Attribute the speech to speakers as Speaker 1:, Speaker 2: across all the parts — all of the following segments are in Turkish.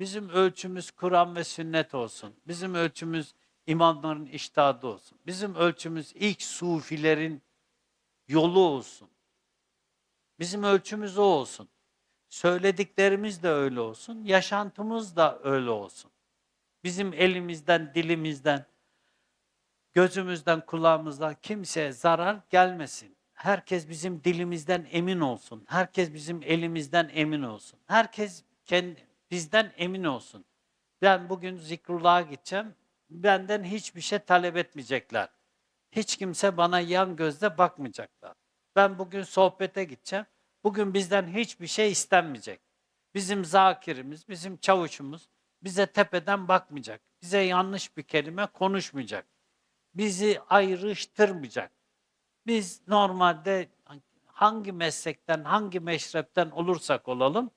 Speaker 1: Bizim ölçümüz Kur'an ve sünnet olsun. Bizim ölçümüz imamların içtihadı olsun. Bizim ölçümüz ilk sufilerin yolu olsun. Bizim ölçümüz o olsun. Söylediklerimiz de öyle olsun, yaşantımız da öyle olsun. Bizim elimizden, dilimizden, gözümüzden, kulağımızdan kimseye zarar gelmesin. Herkes bizim dilimizden emin olsun. Herkes bizim elimizden emin olsun. Herkes bizden emin olsun. Ben bugün zikrullah'a gideceğim. Benden hiçbir şey talep etmeyecekler. Hiç kimse bana yan gözle bakmayacaklar. Ben bugün sohbete gideceğim. Bugün bizden hiçbir şey istenmeyecek. Bizim zakirimiz, bizim çavuşumuz bize tepeden bakmayacak. Bize yanlış bir kelime konuşmayacak. Bizi ayrıştırmayacak. Biz normalde hangi meslekten, hangi meşrepten olursak olalım,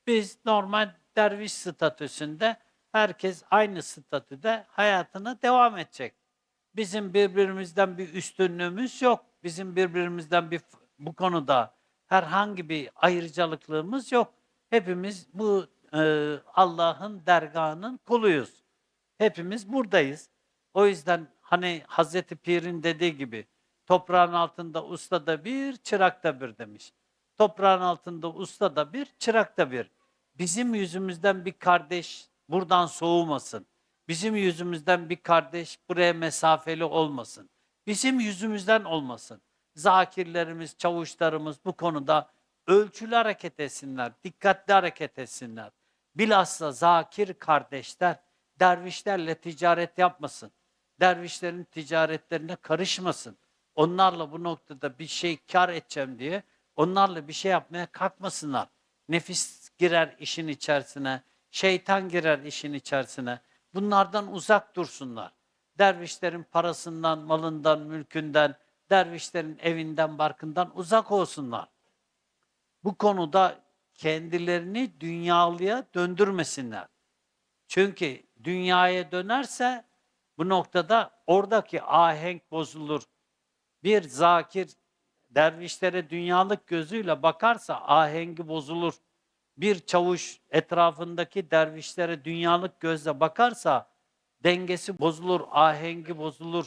Speaker 1: biz normal derviş statüsünde herkes aynı statüde hayatına devam edecek. Bizim birbirimizden bir üstünlüğümüz yok. Bizim birbirimizden bu konuda herhangi bir ayrıcalıklığımız yok. Hepimiz bu Allah'ın dergahının kuluyuz. Hepimiz buradayız. O yüzden hani Hazreti Pir'in dediği gibi toprağın altında usta da bir, çırak da bir demiş. Toprağın altında usta da bir, çırak da bir. Bizim yüzümüzden bir kardeş buradan soğumasın. Bizim yüzümüzden bir kardeş buraya mesafeli olmasın. Bizim yüzümüzden olmasın. Zakirlerimiz, çavuşlarımız bu konuda ölçülü hareket etsinler, dikkatli hareket etsinler. Bilhassa zakir kardeşler dervişlerle ticaret yapmasın. Dervişlerin ticaretlerine karışmasın. Onlarla bu noktada bir şey kar edeceğim diye onlarla bir şey yapmaya kalkmasınlar. Nefis girer işin içerisine, şeytan girer işin içerisine. Bunlardan uzak dursunlar. Dervişlerin parasından, malından, mülkünden, dervişlerin evinden, barkından uzak olsunlar. Bu konuda kendilerini dünyalıya döndürmesinler. Çünkü dünyaya dönerse bu noktada oradaki ahenk bozulur. Bir zakir dervişlere dünyalık gözüyle bakarsa ahengi bozulur. Bir çavuş etrafındaki dervişlere dünyalık gözle bakarsa dengesi bozulur, ahengi bozulur.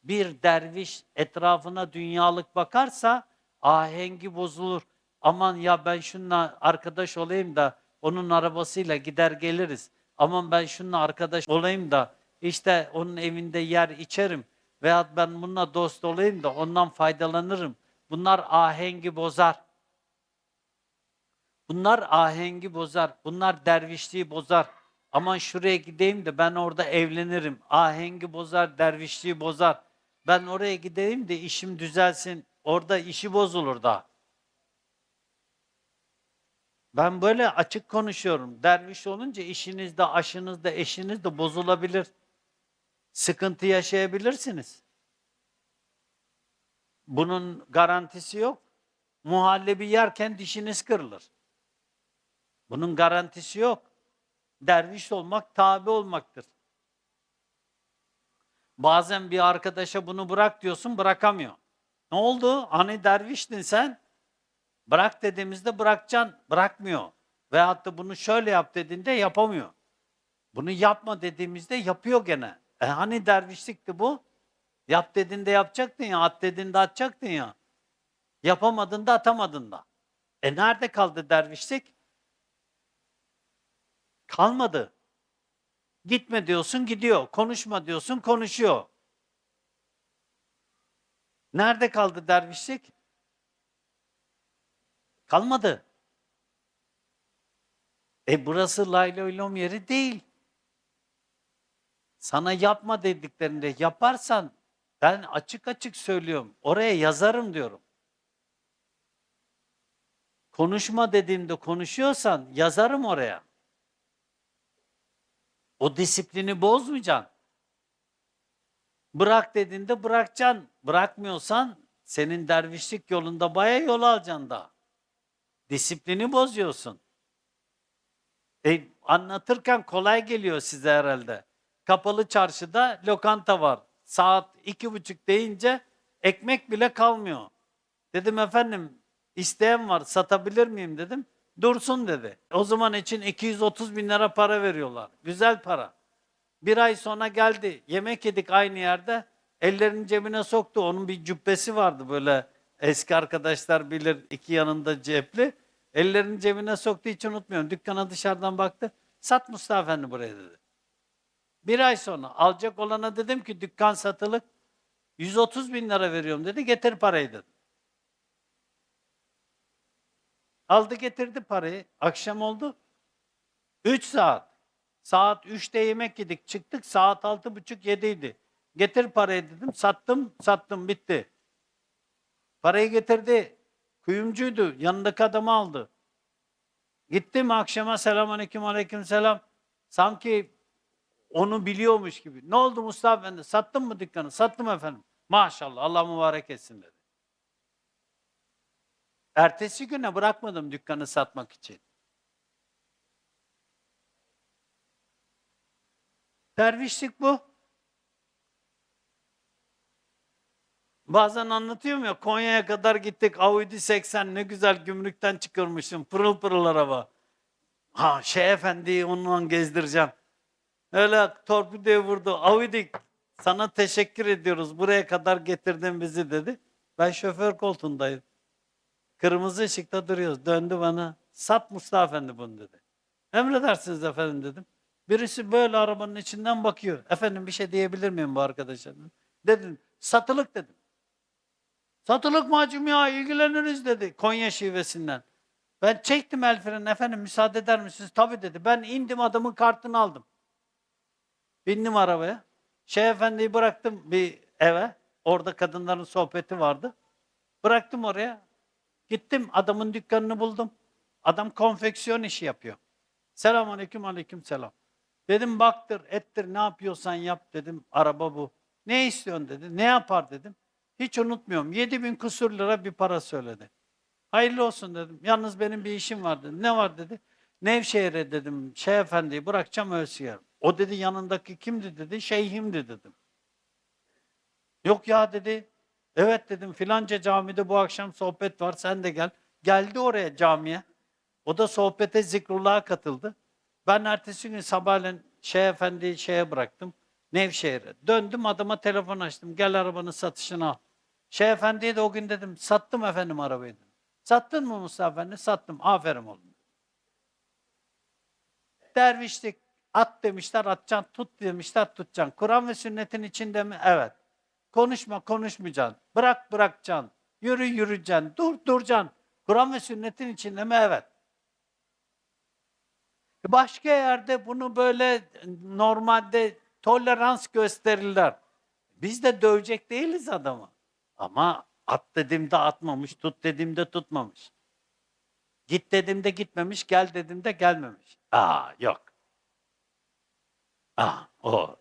Speaker 1: Bir derviş etrafına dünyalık bakarsa ahengi bozulur. Aman ya ben şununla arkadaş olayım da onun arabasıyla gider geliriz. Aman ben şununla arkadaş olayım da işte onun evinde yer içerim. Veyahut ben bununla dost olayım da ondan faydalanırım. Bunlar ahengi bozar. Bunlar ahengi bozar. Bunlar dervişliği bozar. Aman şuraya gideyim de ben orada evlenirim. Ahengi bozar, dervişliği bozar. Ben oraya gideyim de işim düzelsin. Orada işi bozulur da. Ben böyle açık konuşuyorum. Derviş olunca işinizde, aşınızda, eşiniz de bozulabilir. Sıkıntı yaşayabilirsiniz. Bunun garantisi yok. Muhallebi yerken dişiniz kırılır. Bunun garantisi yok. Derviş olmak tabi olmaktır. Bazen bir arkadaşa bunu bırak diyorsun, bırakamıyor. Ne oldu? Hani derviştin sen? Bırak dediğimizde bırakacaksın, bırakmıyor. Veyahut da bunu şöyle yap dediğinde yapamıyor. Bunu yapma dediğimizde yapıyor gene. Hani dervişlikti bu? Yap dediğinde yapacaktın ya, at dediğinde atacaktın ya. Yapamadın da atamadın da. Nerede kaldı dervişlik? Kalmadı. Gitme diyorsun gidiyor. Konuşma diyorsun konuşuyor. Nerede kaldı dervişlik? Kalmadı. Burası lay lay lom yeri değil. Sana yapma dediklerinde yaparsan ben açık açık söylüyorum. Oraya yazarım diyorum. Konuşma dediğimde konuşuyorsan yazarım oraya. O disiplini bozmayacaksın. Bırak dediğinde bırakacaksın. Bırakmıyorsan senin dervişlik yolunda bayağı yol alacaksın da. Disiplini bozuyorsun. Anlatırken kolay geliyor size herhalde. Kapalı çarşıda lokanta var. Saat 2:30 deyince ekmek bile kalmıyor. Dedim efendim isteyen var satabilir miyim dedim. Dursun dedi. O zaman için 230 bin lira para veriyorlar. Güzel para. Bir ay sonra geldi. Yemek yedik aynı yerde. Ellerini cebine soktu. Onun bir cübbesi vardı böyle. Eski arkadaşlar bilir, iki yanında cepli. Ellerini cebine soktu, hiç unutmuyorum. Dükkana dışarıdan baktı. Sat Mustafa Efendi buraya dedi. Bir ay sonra alacak olana dedim ki dükkan satılık. 130 bin lira veriyorum dedi. Getir parayı dedi. Aldı getirdi parayı. Akşam oldu. 3 saat. Saat 3'te yemek yedik. Çıktık saat 6.30-7'ydi. Getir parayı dedim. Sattım bitti. Parayı getirdi. Kuyumcuydu. Yanındaki adamı aldı. Gittim akşama selamünaleyküm aleykümselam. Sanki onu biliyormuş gibi. Ne oldu Mustafa Efendi? Sattın mı dükkanı? Sattım efendim. Maşallah Allah mübarek etsin dedi. Ertesi güne bırakmadım dükkanı satmak için. Dervişlik bu. Bazen anlatıyorum ya, Konya'ya kadar gittik. Audi 80 ne güzel, gümrükten çıkarmışım. Pırıl pırıl araba. Ha Efendi'yi onunla gezdireceğim. Öyle torpidoya vurdu. Audi sana teşekkür ediyoruz. Buraya kadar getirdin bizi dedi. Ben şoför koltuğundayım. Kırmızı ışıkta duruyoruz. Döndü bana. Sat Mustafa Efendi bunu dedi. Emredersiniz efendim dedim. Birisi böyle arabanın içinden bakıyor. Efendim bir şey diyebilir miyim bu arkadaşa? Dedim satılık dedim. Satılık mı hacım ya, ilgileniriz dedi Konya şivesinden. Ben çektim el freni, efendim müsaade eder misiniz? Tabii dedi. Ben indim, adamın kartını aldım. Bindim arabaya. Efendiyi bıraktım bir eve. Orada kadınların sohbeti vardı. Bıraktım oraya. Gittim adamın dükkanını buldum. Adam konfeksiyon işi yapıyor. Selamünaleyküm aleykümselam. Dedim baktır ettir ne yapıyorsan yap dedim, araba bu. Ne istiyorsun dedi. Ne yapar dedim. Hiç unutmuyorum. 7.000 kusur lira bir para söyledi. Hayırlı olsun dedim. Yalnız benim bir işim var dedi. Ne var dedi. Nevşehir'e dedim. Efendiyi bırakacağım ölsün. O dedi yanındaki kimdi dedi. Şeyhimdi dedim. Yok ya dedi. Evet dedim, filanca camide bu akşam sohbet var, sen de gel. Geldi oraya camiye. O da sohbete, zikrullah'a katıldı. Ben ertesi gün sabahleyin Efendi'yi bıraktım. Nevşehir'e. Döndüm adama telefon açtım. Gel arabanın satışını al. Efendi'ye de o gün dedim sattım efendim arabayı dedim. Sattın mı Mustafa Efendi? Sattım. Aferin oğlum. Dervişlik. At demişler atacaksın, tut demişler tutacaksın. Kur'an ve sünnetin içinde mi? Evet. Konuşma konuşmayacaksın. Bırak bırakacaksın. Yürü yürüyeceksin. Dur duracaksın. Kur'an ve sünnetin içinde mi? Evet. Başka yerde bunu böyle normalde tolerans gösterirler. Biz de dövecek değiliz adamı. Ama at dediğimde atmamış, tut dediğimde tutmamış. Git dediğimde gitmemiş, gel dediğimde gelmemiş. Yok. O.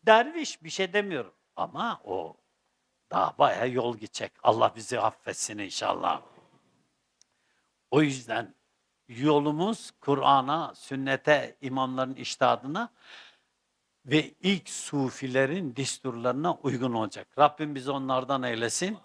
Speaker 1: Derviş bir şey demiyorum. Ama o daha bayağı yol gidecek. Allah bizi affetsin inşallah. O yüzden yolumuz Kur'an'a, sünnete, imamların içtihadına ve ilk sufilerin disturlarına uygun olacak. Rabbim bizi onlardan eylesin.